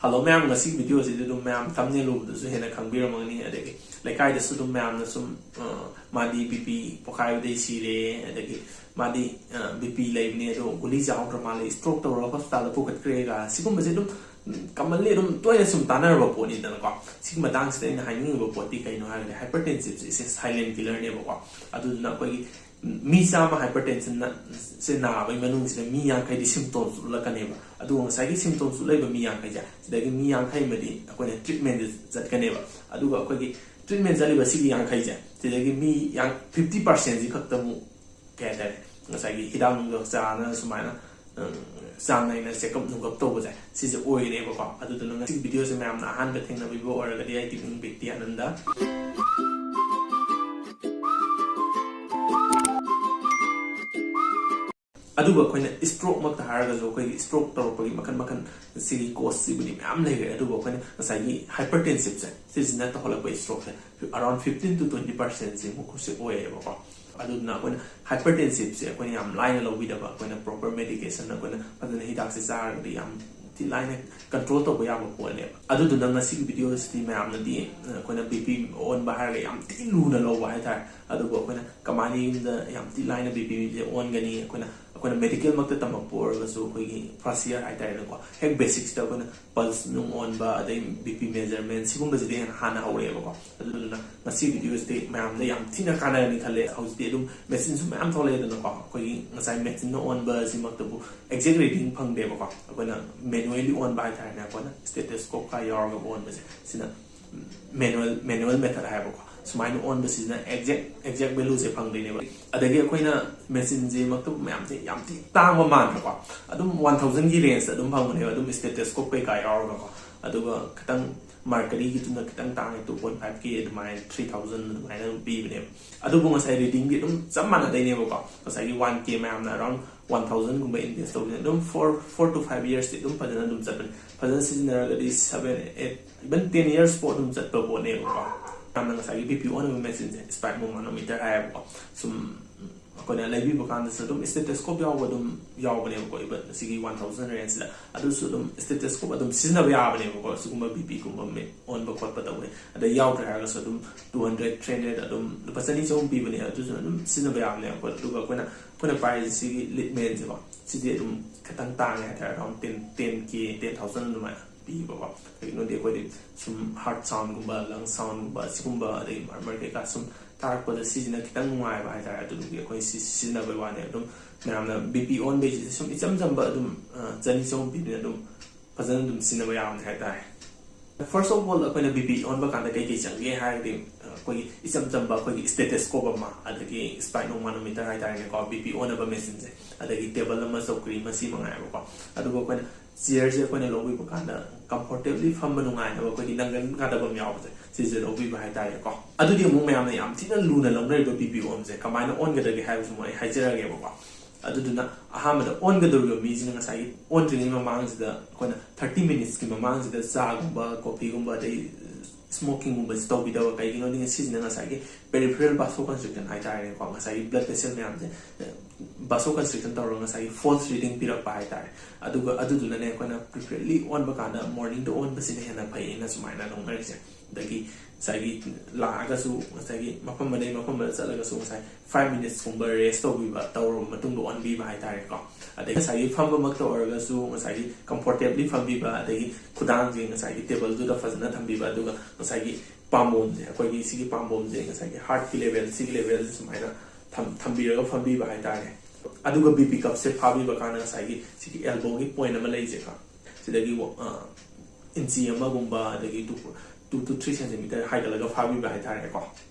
Hello ma'am, ngasi video si dum ma'am thumbnail ubdu su hena khangbiramani adagi laikai da su dum ma'am na sum madi BP pokai dei sire adagi madi BP leibne do guli jaw male stroke to hospital pokat krega sigum ba dum kamalli dum toya sum tanar ba poni dan ko sigma dang ste na haning ba poti kai no ha hypertensive is silent killer ne ba ko adu na ko mi sama hypertension na se na ba manung se mi yang kai di symptoms la kaneba adu ngai gi symptoms lai ba mi yang kai ja sidagi mi yang kai madi ko ne treatment zat kaneba adu ga ko gi treatment zali ba sigi yang kai ja sidagi mi yang 50% ji khakta mu ka da ngai gi hidam do sa na sumaina sang nai na check up nu gap to ba ja si je oi ne ba ko adu to ngai video se ma'am na han ga thing na bi bo or ga di ai ti big ti ananda aduga koina stroke makta haraga jo koi stroke tor pagi makan sigi cause si buni am lege aduga koina asagi hypertensive se sisna to hola koi stroke around 15 to 20% se mu kuse oye ba aduna koina hypertensive se koina am line lo bida ba koina proper medication na koina padana hidak se sar di am ti line control to ya ba ko ne adu du nang sigi video sti ma am na di koina bp on ba haraga am ti lu na lo wa ta aduga koina kamani da am ti line bp on gani koina कोई medical मक्ते तमपोर गसु कोई फासियर आइटाइ न को हेक basics त कोन pulse नु on बा अदे BP measurement सिगुम बजदे हाना हौरे बको अदुना मसी videos दे ma'am दे याम थिना काना नि खले हाउस दे दुम मेसिन सु मैम थोले दन को कोई नसाइ मेसिन नो ऑन बा सि मक्तबु एक्जेक्ट रीडिंग फंग दे बको कोना मैनुअली ऑन बा था ना कोना स्टेथोस्कोप का यार ऑन बसे सिना मैनुअल मेथड है बको सुमाइन ऑन बसिना एक्जेक्ट वैल्यू से फंग देने बा अदगे कोइना मेसिन जे मक्तब मैम जे याम ति तांग मा मान को अदुम 1000 की रेंज अदुम फंग ने अदुम स्टेथोस्कोप पे का यार को अदुगा खतंग मार्करी की तुना खतंग तांग 2.5 के अदुमाइन 3000 अदुमाइन बी बने अदुबु ngасai रीडिंग भी अदुम सब माना देने बको ngасai की 1 के मैम ना अराउंड 1000 गुम इन्वेस्ट तो अदुम 4 to 5 years अदुम फजन अदुम चत फजन सिजनर गदी 7 8 even 10 years for अदुम चत बो ने बको I'm not saying BP on a message, spike manometer. I have some Konalabi Bokan, the stethoscope Yawadum Yawanevo, but Sigi 1000 rands. I do sudum stethoscope, Adam Sina Yawanevo, Suma BP on Bokot away. And the Yawta Harasodum 200 trained Adam, the percentage on people here to Sina Yawanevo, but when a prize Sigi lit men's about Sidum Katantang at around 10k 10,000. People, you know, they waited some heart sound, gumba, lung sound, but Sigumba, they market got some tarp for the season at Tangwai by that to be a coin season of one of them. BP on basis, some but Zanison Bidum, Pazandum Cinema had died. First of all, when a BP on back on the vacation, we had him. It's some stethoscope at the gay spinal manometer. I call BP on a messenger at the development of cream, a simon. I do when sears when a lobby comfortably from Manunga, or Langan Gadabam Yaw, says the lobby by Diaco. I do the moment I am Tina Luna longer BP on the combine on the house my Hajera. I do not hammer on the meeting as I want to name amongst the 30 minutes amongst the Zagumba, Copigumba, they smoking but stop it over Kaino season as I peripheral vasoconstriction. I die as I blood vessel vasoconstriction tower as I false reading period by time. I do the Nekona preferably on Bacana morning to own the city and a pay in as mine and on Mercy. The key Sagi Lagasu, Sagi Mapamade Mapama Salagasu, 5 minutes from the rest of Tower Matungo on Viva Tarico. I think Sagi Famba Makta Orgasu, Sagi comfortably from Viva, they could dance in Sagi table to the Fazanat and Viva Duga, Sagi Pambom, Aquagi Sigi Pambom, Sagi heart level, sig levels, minor Tambiro from Viva Tari. Aduga BP cup set Pabi Bacana Sagi, Sigi elbow, point of Malaysia. So they give in Siama Gumba, they give 2 to 3 centimeter height like a Fabi by Tareko.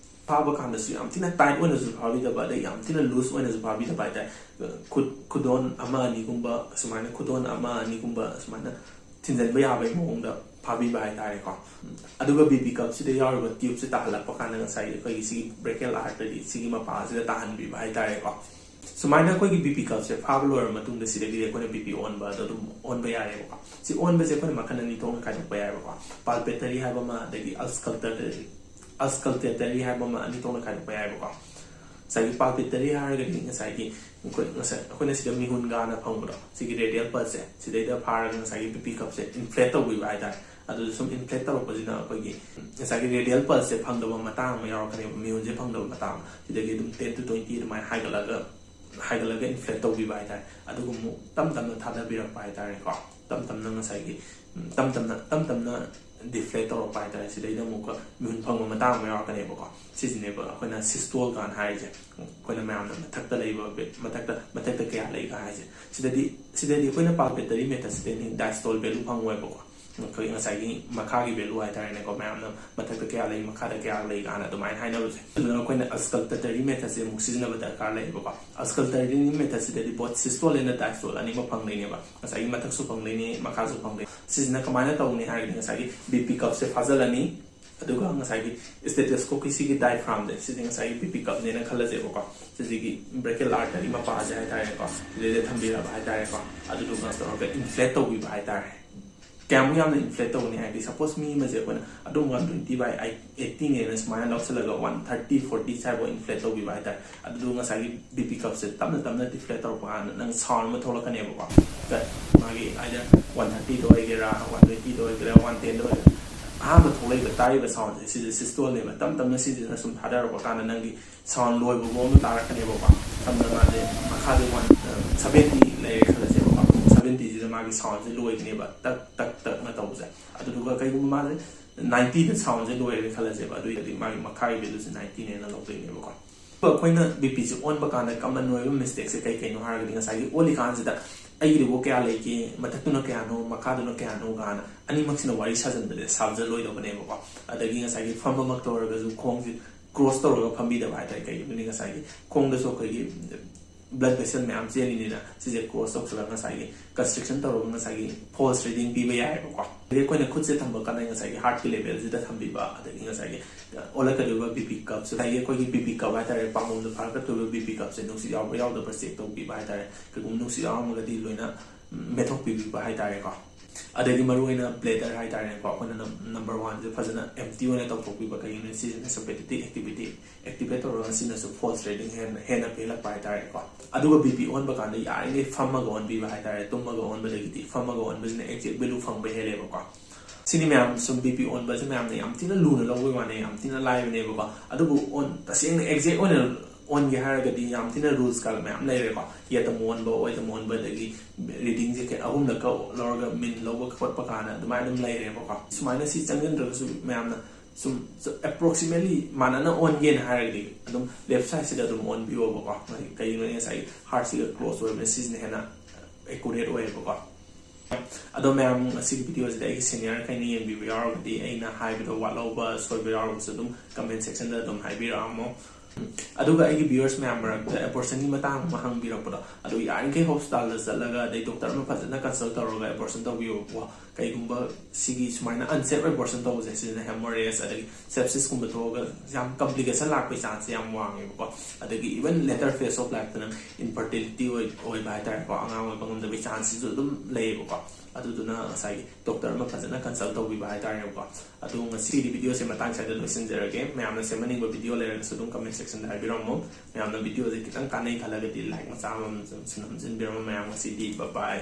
Paba can see Amtina tight one is Pabi the body, Amtina loose one is Pabi the bite. Could on Ama Nikumba, Smana, could on Ama Nikumba, Smana, Tinzabaya by Monda, Pabi by Tareko. Aduga BP cups, they are with tubes at Hala Pocana side, you see breaking artery, Sigma pass the Tahan by Tareko. So minor BP cups, Pablo or Matun the city, they're going to be on by the on by Iowa. See, on by the Macanani tone kind of by Iowa. Palpetary have a man, the Ascultatory have a man, and tone kind of by Iowa. ꯉꯁꯥꯏꯒꯤ ꯄꯥꯜꯄꯤꯇꯔꯤ ꯍꯥꯏꯔꯒꯗꯤ ꯉꯁꯥꯏꯒꯤ ꯑꯩꯈꯣꯏꯅ ꯁꯤꯗ ꯃꯤꯍꯨꯟꯒꯥꯅ ꯐꯪꯕꯗꯣ ꯁꯤꯒꯤ ꯔꯦꯗꯤꯌꯦꯜ ꯄꯜꯁꯦ ꯁꯤꯗꯩꯗ ꯐꯥꯔꯒ ꯉꯁꯥꯏꯒꯤ ꯕꯤꯄꯤ ꯀꯞꯁꯦ ꯏꯟꯐ꯭ꯂꯦꯠ ꯇꯧꯕꯤꯕ ꯍꯥꯏꯇꯥꯔꯦ ꯑꯗꯨꯗ ꯁꯨꯝ ꯏꯟꯐ꯭ꯂꯦꯠ ꯇꯧꯔꯛꯄꯁꯤꯅ ꯑꯩꯈꯣꯏꯒꯤ ꯉꯁꯥꯏꯒꯤ ꯔꯦꯗꯤꯌꯦꯜ ꯄꯜꯁꯦ ꯐꯪꯗꯕ ꯃꯇꯥꯡ ꯑꯃ ꯌꯥꯎꯔꯛꯀꯅꯦꯕ ꯃꯤꯍꯨꯟꯁꯦ ꯐꯪꯗꯕ ꯃꯇꯥꯡ ꯁꯤꯗꯒꯤ ꯑꯗꯨꯝ 10 to 20 ꯑꯗꯨꯃꯥꯏꯅ ꯍꯥꯏꯒꯠꯂꯒ ꯏꯟꯐ꯭ꯂꯦꯠ ꯇꯧꯕꯤꯕ ꯍꯥꯏꯇꯥꯔꯦ ꯑꯗꯨꯒ ꯑꯃꯨꯛ ꯇꯞ ꯇꯞꯅ ꯊꯥꯗꯕꯤꯔꯛꯄ ꯍꯥꯏꯇꯥꯔꯦꯀꯣ ꯇꯞ ꯇꯞꯅ ꯉꯁꯥꯏꯒꯤ ꯇꯞ ꯇꯞꯅ ꯗꯤꯐ꯭ꯂꯦꯠ ꯇꯧꯔꯛꯄ ꯍꯥꯏꯇꯥꯔꯦ ꯁꯤꯗꯩꯗ ꯑꯃꯨꯛꯀ ꯃꯤꯍꯨꯟ ꯐꯪꯕ ꯃꯇꯥꯡ ꯑꯃ ꯌꯥꯎꯔꯛꯀꯅꯦꯕꯀꯣ ꯁꯤꯁꯤꯅꯦꯕ ꯑꯩꯈꯣꯏꯅ ꯁꯤꯁꯇꯣꯜ ꯀꯥꯟ ꯍꯥꯏꯔꯤꯁꯦ ꯑꯩꯈꯣꯏꯅ ꯃꯌꯥꯝꯅ ꯃꯊꯛꯇ ꯂꯩꯕ ꯃꯊꯛꯇ ꯀꯌꯥ ꯂꯩꯒ ꯍꯥꯏꯁꯦ ꯁꯤꯗꯗꯤ ꯑꯩꯈꯣꯏꯅ ꯄꯥꯜꯄꯦꯇꯔꯤ ꯃꯦꯊꯠꯁꯤꯗꯅꯤ ꯗꯥꯏꯁꯇꯣꯜ ꯚꯦꯂꯨ ꯐꯪꯉꯣꯏꯕꯀꯣ ꯑꯩꯈꯣꯏ ꯉꯁꯥꯏꯒꯤ ꯃꯈꯥꯒꯤ ꯚꯦꯂꯨ ꯍꯥꯏꯇꯥꯔꯦꯅꯦꯀꯣ ꯃꯌꯥꯝꯅ ꯃꯊꯛꯇ ꯀꯌꯥ ꯂꯩ ꯃꯈꯥꯗ ꯀꯌꯥ ꯂꯩ ꯀꯥꯟꯅ ꯑꯗꯨꯃꯥꯏꯅ ꯍꯥꯏꯅꯕꯁꯦ ꯑꯗꯨꯅ ꯑꯩꯈꯣꯏꯅ ꯑꯁꯀꯜꯇꯦꯇꯔꯤ ꯃꯦꯊꯠꯁꯦ ꯑꯃꯨꯛ ꯁꯤꯖꯤꯟꯅꯕ ꯗꯔꯀꯥꯔ ꯂꯩꯌꯦꯕꯀꯣ ꯑꯁꯀꯜꯇꯦꯇꯔꯤ ꯃꯦꯊꯠꯁꯤꯗꯗꯤ ꯕꯣꯠ ꯁꯤꯁꯇꯣꯜ ꯑꯦꯟ ꯗꯥꯏꯁꯇꯣꯜ ꯑꯅꯤꯃꯛ ꯐꯪꯗꯣꯏꯅꯦꯕ ꯉꯁꯥꯏꯒꯤ ꯃꯊꯛꯁꯨ ꯐꯪꯗꯣꯏꯅꯤ ꯃꯈꯥꯁꯨ ꯐꯪꯗꯣꯏꯅꯤ ꯁꯤꯁꯤꯅ ꯀꯃꯥꯏꯅ ꯇꯧꯅꯤ ꯍꯥꯏꯔꯒꯗꯤ ꯉꯁꯥꯏꯒꯤ ꯕꯤꯄꯤ ꯀꯞꯁꯦ ꯐꯥꯖꯤꯜꯂꯅꯤ ꯑꯗꯨꯒ ꯉꯁꯥꯏꯒꯤ ꯁ꯭ꯇꯦꯇꯣꯁꯀꯣꯞꯀꯤ ꯁꯤꯒꯤ ꯗꯥꯏꯐ꯭ꯔꯥꯝꯁꯦ ꯁꯤꯁꯦ ꯉꯁꯥꯏꯒꯤ ꯕꯤꯄꯤ ꯀꯞꯅꯦꯅ ꯈꯜꯂꯁꯦꯕꯀꯣ ꯁꯤꯒꯤ ꯕ꯭ꯔꯦꯀꯦꯜ ꯑꯥꯔꯇꯔꯤ ꯃꯄꯥꯁꯦ ꯍꯥꯏꯇꯥꯔꯦꯀꯣ ꯁꯤꯗꯩꯗ ꯊꯝꯕꯤꯔꯕ ꯍꯥꯏꯇꯥꯔꯦꯀꯣ ꯑꯗꯨꯗꯨꯒ ꯇꯧꯔꯒ ꯏꯟꯐ꯭ꯂꯦꯠ ꯇꯧꯕꯤꯕ ꯍꯥꯏꯇꯥꯔꯦ ꯀꯌꯥꯃꯨꯛ ꯌꯥꯝꯅ ꯏꯟꯐ꯭ꯂꯦꯠ ꯇꯧꯒꯅꯤ ꯍꯥꯏꯔꯗꯤ ꯁꯄꯣꯁ ꯃꯤ ꯑꯃꯁꯦ ꯑꯩꯈꯣꯏꯅ ꯑꯗꯨꯝ 120/80ꯅꯦꯅ ꯁꯨꯃꯥꯏꯅ ꯂꯧꯁꯤꯜꯂꯒ 130/40 ꯁꯥꯏꯐꯥꯎ ꯏꯟꯐ꯭ꯂꯦꯠ ꯇꯧꯕꯤꯕ ꯍꯥꯏꯇꯥꯔꯦ ꯑꯗꯨꯗꯨ ꯉꯁꯥꯏꯒꯤ ꯕꯤꯄꯤ ꯀꯞꯁꯦ ꯇꯞꯅ ꯇꯞꯅ ꯗꯤꯐ꯭ꯂꯦꯠ ꯇꯧꯔꯛꯄ ꯀꯥꯟꯗ ꯅꯪ ꯁꯥꯎꯟ ꯑꯃ ꯊꯣꯛꯂꯛꯀꯅꯦꯕꯀꯣ ꯃꯥꯒꯤ ꯑꯥꯏꯗꯔ 130ꯗ ꯑꯣꯏꯒꯦꯔꯥ 120ꯗ ꯑꯣꯏꯒꯦꯔꯥ 110ꯗ ꯑꯣꯏꯒꯦꯔꯥ ꯑꯍꯥꯟꯕ ꯊꯣꯛꯂꯛꯏꯕ ꯇꯥꯔꯤꯕ ꯁꯥꯎꯟꯁꯦ ꯁꯤꯁꯦ ꯁꯤꯁꯇꯣꯜꯅꯦꯕ ꯇꯞ ꯇꯞꯅ ꯁꯤꯁꯤꯅ ꯁꯨꯝ ꯊꯥꯗꯔꯛꯄ ꯀꯥꯟꯗ ꯅꯪꯒꯤ ꯁꯥꯎꯟ ꯂꯣꯏꯕ ꯐꯥꯎꯕ ꯇꯥꯔꯛꯀꯅꯦꯕꯀꯣ ꯁꯝꯅ ꯃꯥꯁꯦ ꯃꯈꯥꯗ 170 ꯂꯩꯔꯦ ꯈꯜꯂꯁꯦꯕꯀꯣ 70ꯁꯤꯗ ꯃꯥꯒꯤ ꯁꯥꯎꯟꯁꯦ ꯂꯣꯏꯒꯅꯦꯕ ꯇꯛꯅ ꯇꯧꯕꯁꯦ ꯑꯗꯨꯗꯨꯒ ꯀꯩꯒꯨꯝꯕ ꯃꯥꯁꯦ 90ꯗ ꯁꯥꯎꯟꯁꯦ ꯂꯣꯏꯔꯦ ꯈꯜꯂꯁꯦꯕ ꯑꯗꯨꯏꯗꯤ ꯃꯥꯒꯤ ꯃꯈꯥꯒꯤ ꯚꯦꯂꯨꯁꯦ 90ꯅꯦꯅ ꯂꯧꯗꯣꯏꯅꯦꯕꯀꯣ ꯑꯩꯈꯣꯏꯅ ꯕꯤꯄꯤꯁꯦ ꯑꯣꯟꯕ ꯀꯥꯟꯗ ꯀꯃꯟ ꯑꯣꯏꯕ ꯃꯤꯁꯇꯦꯛꯁꯦ ꯀꯩꯅꯣ ꯍꯥꯏꯔꯒꯗꯤ ꯉꯁꯥꯏꯒꯤ ꯑꯣꯜꯂꯤꯀꯥꯟꯁꯤꯗ ꯑꯩꯒꯤꯗꯨꯕꯨ ꯀꯌꯥ ꯂꯩꯒꯦ ꯃꯊꯛꯇꯨꯅ ꯀꯌꯥꯅꯣ ꯃꯈꯥꯗꯨꯅ ꯀꯌꯥꯅꯣ ꯀꯥꯟꯅ ꯑꯅꯤꯃꯛꯁꯤꯅ ꯋꯥꯔꯤ ꯁꯥꯖꯜꯂꯣꯏꯗꯕꯅꯦꯕꯀꯣ ꯑꯗꯒꯤ ꯉꯁꯥꯏꯒꯤ ꯐꯝꯕꯃꯛꯇ ꯑꯣꯏꯔꯒꯁꯨ ꯈꯣꯡꯁꯤ ꯀ꯭ꯔꯣꯁ ꯇꯧꯔꯒ ꯐꯝꯕꯤꯗꯕ ꯍꯥꯏꯇꯥꯔꯦ ꯀꯩꯒꯤꯅꯣꯗꯤ ꯉꯁꯥꯏꯒꯤ ꯈꯣꯡꯗꯁꯨ ꯑꯩꯈꯣꯏꯒꯤ ꯕ꯭ꯂꯗ ꯚꯦꯁꯦꯜ ꯃꯌꯥꯝ ꯆꯦꯜꯂꯤꯅꯤꯅ ꯁꯤꯁꯦ ꯀ꯭ꯔꯣꯁ ꯇꯧꯁꯜꯂꯒ ꯉꯁꯥꯏꯒꯤ ꯀꯟꯁꯇ꯭ꯔꯤꯛꯁꯟ ꯇꯧꯔꯒ ꯉꯁꯥꯏꯒꯤ ꯐꯣꯜꯁ ꯔꯤꯗꯤꯡ ꯄꯤꯕ ꯌꯥꯏꯑꯕꯀꯣ ꯑꯗꯒꯤ ꯑꯩꯈꯣꯏꯅ ꯈꯨꯠꯁꯦ ꯊꯝꯕ ꯀꯥꯟꯗ ꯉꯁꯥꯏꯒꯤ ꯍꯥꯔꯠꯀꯤ ꯂꯦꯚꯦꯜꯁꯤꯗ ꯊꯝꯕꯤꯕ ꯑꯗꯒꯤ ꯉꯁꯥꯏꯒꯤ ꯑꯣꯜꯂꯛꯀꯗꯧꯔꯤꯕ ꯕꯤꯄꯤ ꯀꯞꯁꯦ ꯉꯁꯥꯏꯒꯤ ꯑꯩꯈꯣꯏꯒꯤ ꯕꯤꯄꯤ ꯀꯞ ꯍꯥꯏꯇꯥꯔꯦ ꯄꯥꯝꯕꯣꯝꯗ ꯐꯥꯔꯛꯀꯗꯧꯔꯤꯕ ꯕꯤꯄꯤ ꯀꯞꯁꯦ ꯅꯨꯡꯁꯤꯠ ꯌꯥꯎꯕ ꯌꯥꯎꯗꯕ ꯆꯦꯛ ꯇꯧꯕꯤꯕ ꯍꯥꯏꯇꯥꯔꯦ ꯀꯩꯒꯨꯝꯕ ꯅꯨꯡꯁꯤꯠ ꯌꯥꯎꯔꯝꯃꯒꯗꯤ ꯂꯣꯏꯅ ꯃꯦꯠꯊꯣꯛꯄꯤꯕ ꯍꯥꯏꯇꯥꯔꯦꯀꯣ ꯑꯗꯒꯤ ꯃꯔꯨꯑꯣꯏꯅ ꯕ꯭ꯂꯦꯗꯔ ꯍꯥꯏꯇꯥꯔꯦꯀꯣ ꯑꯩꯈꯣꯏꯅ ꯅꯝꯕꯔ 1ꯁꯦ ꯐꯖꯅ ꯑꯦꯝꯇꯤ ꯑꯣꯏꯅ ꯇꯧꯊꯣꯛꯄꯤꯕ ꯀꯩꯒꯤꯅꯣ ꯁꯤꯁꯤꯅ ꯁꯄꯦꯇꯤꯇꯤꯛ ꯑꯦꯛꯇꯤꯚꯤꯇꯤ ꯑꯦꯛꯇꯤꯚꯦꯠ ꯇꯧꯔꯒ ꯁꯤꯅꯁꯨ ꯐꯣꯜꯁ ꯔꯤꯗꯤꯡ ꯍꯦꯟꯅ ꯄꯤꯍꯜꯂꯛꯄ ꯍꯥꯏꯇꯥꯔꯦꯀꯣ ꯑꯗꯨꯒ ꯕꯤꯄꯤ ꯑꯣꯟꯕ ꯀꯥꯟꯗ ꯌꯥꯔꯤꯉꯩ ꯐꯝꯃꯒ ꯑꯣꯟꯕꯤꯕ ꯍꯥꯏꯇꯥꯔꯦ ꯇꯨꯝꯃꯒ ꯑꯣꯟꯕꯗꯒꯤꯗꯤ ꯐꯝꯃꯒ ꯑꯣꯟꯕꯁꯤꯅ ꯑꯦꯛꯖꯦꯛ ꯚꯦꯂꯨ ꯐꯪꯕ ꯍꯦꯜꯂꯦꯕꯀꯣ ꯁꯤꯅꯤ ꯃꯌꯥꯝ ꯁꯨꯝ ꯕꯤꯄꯤ ꯑꯣꯟꯕꯁꯦ ꯃꯌꯥꯝꯅ ꯌꯥꯝ ꯊꯤꯅ ꯂꯨꯅ ꯂꯧꯕꯩ ꯋꯥꯅꯦ ꯌꯥꯝ ꯊꯤꯅ ꯂꯥꯏꯕꯅꯦꯕꯀꯣ ꯑꯗꯨꯕꯨ ꯇꯁꯦꯡꯅ ꯑꯦꯛꯖꯦꯛ ꯑꯣꯏꯅ ꯑꯣꯟꯒꯦ ꯍꯥꯏꯔꯒꯗꯤ ꯌꯥꯝ ꯊꯤꯅ ꯔꯨꯜꯁ ꯀꯥ ꯃꯌꯥꯝ ꯂꯩꯔꯦꯀꯣ ꯌꯦꯠꯇ ꯑꯣꯟꯕ ꯑꯣꯏꯗ ꯑꯣꯟꯕ ꯑꯗꯒꯤ ꯔꯤꯗꯤꯡꯁꯦ ꯑꯍꯨꯝꯂꯛꯀ ꯂꯧꯔꯒ ꯃꯤꯟ ꯂꯧꯕ ꯈꯣꯠꯄ ꯀꯥꯟꯗ ꯑꯗꯨꯃꯥꯏꯅ ꯑꯗꯨꯝ ꯂꯩꯔꯦꯕꯀꯣ ꯁꯨꯃꯥꯏꯅ ꯁꯤ ꯆꯪꯁꯤꯟꯗ꯭ꯔꯒꯁꯨ ꯃꯌꯥꯝꯅ ꯁꯨꯝ ꯑꯦꯄ꯭ꯔꯣꯛꯁꯤꯃꯦꯠꯂꯤ ꯃꯥꯟꯅꯅ ꯑꯣꯟꯒꯦꯅ ꯍꯥꯏꯔꯒꯗꯤ ꯑꯗꯨꯝ ꯂꯦꯐ ꯁꯥꯏꯗꯁꯤꯗ ꯑꯗꯨꯝ ꯑꯣꯟꯕꯤꯌꯣꯕꯀꯣ ꯀꯩꯒꯤꯅꯣ ꯉꯁꯥꯏꯒꯤ ꯍꯥꯔꯠꯁꯤꯒ ꯀ꯭ꯂꯣꯖ ꯑꯣꯏꯕꯅ ꯁꯤꯁꯤꯅ ꯍꯦꯟꯅ ꯑꯦꯀꯨꯔꯦꯠ ꯑꯣꯏꯌꯦꯕꯀꯣ ꯑꯗꯣ ꯃꯌꯥꯝ ꯑꯁꯤꯒꯤ ꯚꯤꯗꯤꯑꯣꯁꯤꯗ ꯑꯩꯒꯤ ꯁꯦꯅꯤꯌꯔꯈꯩꯅ ꯌꯦꯡꯕꯤꯕ ꯌꯥꯎꯔꯒꯗꯤ ꯑꯩꯅ ꯍꯥꯏꯕꯗ ꯋꯥꯠꯍꯧꯕ ꯁꯣꯏꯕ ꯌꯥꯎꯔꯒꯁꯨ ꯑꯗꯨꯝ ꯀꯃꯦꯟ ꯁꯦꯛꯁꯟꯗ ꯑꯗꯨꯝ ꯍꯥꯏꯕꯤꯔꯛꯑꯝꯃꯣ ꯑꯗꯨꯒ ꯑꯩꯒꯤ ꯚꯤꯌꯔꯁ ꯃꯌꯥꯝ ꯃꯔꯛꯇ ꯑꯦꯕꯣꯔꯁꯟꯒꯤ ꯃꯇꯥꯡ ꯑꯃ ꯍꯪꯕꯤꯔꯛꯄꯗꯣ ꯑꯗꯨ ꯌꯥꯔꯤꯈꯩ ꯍꯣꯁꯄꯤꯇꯥꯜꯗ ꯆꯠꯂꯒ ꯑꯗꯩ ꯗꯣꯛꯇꯔ ꯑꯃ ꯐꯖꯅ ꯀꯟꯁꯜ ꯇꯧꯔꯒ ꯑꯦꯕꯣꯔꯁꯟ ꯇꯧꯕꯤꯌꯣꯕꯀꯣ ꯀꯩꯒꯨꯝꯕ ꯁꯤꯒꯤ ꯁꯨꯃꯥꯏꯅ ꯑꯟꯁꯦꯐ ꯑꯦꯕꯣꯔꯁꯟ ꯇꯧꯕꯁꯦ ꯁꯤꯗꯅ ꯍꯦꯃꯣꯔꯦꯖ ꯑꯗꯒꯤ ꯁꯦꯞꯁꯤꯁꯀꯨꯝꯕ ꯊꯣꯛꯑꯒ ꯌꯥꯝ ꯀꯝꯄ꯭ꯂꯤꯀꯦꯁꯟ ꯂꯥꯛꯄꯒꯤ ꯆꯥꯟꯁꯁꯦ ꯌꯥꯝ ꯋꯥꯡꯉꯦꯕꯀꯣ ꯑꯗꯒꯤ ꯏꯚꯟ ꯂꯦꯇꯔ ꯐꯦꯁ ꯑꯣꯐ ꯂꯥꯏꯐꯇꯅ ꯏꯟꯐꯔꯇꯤꯂꯤꯇꯤ ꯑꯣꯏꯕ ꯍꯥꯏꯇꯥꯔꯦꯀꯣ ꯑꯉꯥꯡ ꯑꯣꯏꯕ ꯉꯝꯗꯕꯒꯤ ꯆꯥꯟꯁꯁꯤꯁꯨ ꯑꯗꯨꯝ ꯂꯩꯌꯦꯕꯀꯣ ꯑꯗꯨꯗꯨꯅ ꯉꯁꯥꯏꯒꯤ ꯗꯣꯛꯇꯔ ꯑꯃ ꯐꯖꯅ ꯀꯟꯁꯜ ꯇꯧꯕꯤꯕ ꯍꯥꯏꯇꯥꯔꯦꯀꯣ ꯑꯗꯨ ꯉꯁꯤꯒꯤ ꯚꯤꯗꯤꯑꯣꯁꯦ ꯃꯇꯥꯡ ꯁ꯭ꯋꯥꯏꯗ ꯂꯣꯏꯁꯤꯟꯖꯔꯒꯦ ꯃꯌꯥꯝꯅ ꯁꯦꯝꯍꯟꯅꯤꯡꯕ ꯚꯤꯗꯤꯑꯣ ꯂꯩꯔꯒꯁꯨ ꯑꯗꯨꯝ ꯀꯃꯦꯟ ꯁꯦꯛꯁꯟꯗ ꯍꯥꯏꯕꯤꯔꯝꯃꯣ ꯃꯌꯥꯝꯅ ꯚꯤꯗꯤꯑꯣꯁꯦ ꯈꯤꯇꯪ ꯀꯥꯟꯅꯩ ꯈꯜꯂꯒꯗꯤ ꯂꯥꯏꯛ ꯃꯆꯥ ꯑꯃ ꯅꯝꯖꯤꯟꯕꯤꯔꯝꯃꯣ ꯃꯌꯥꯝ ꯉꯁꯤꯗꯤ ꯕꯥꯏ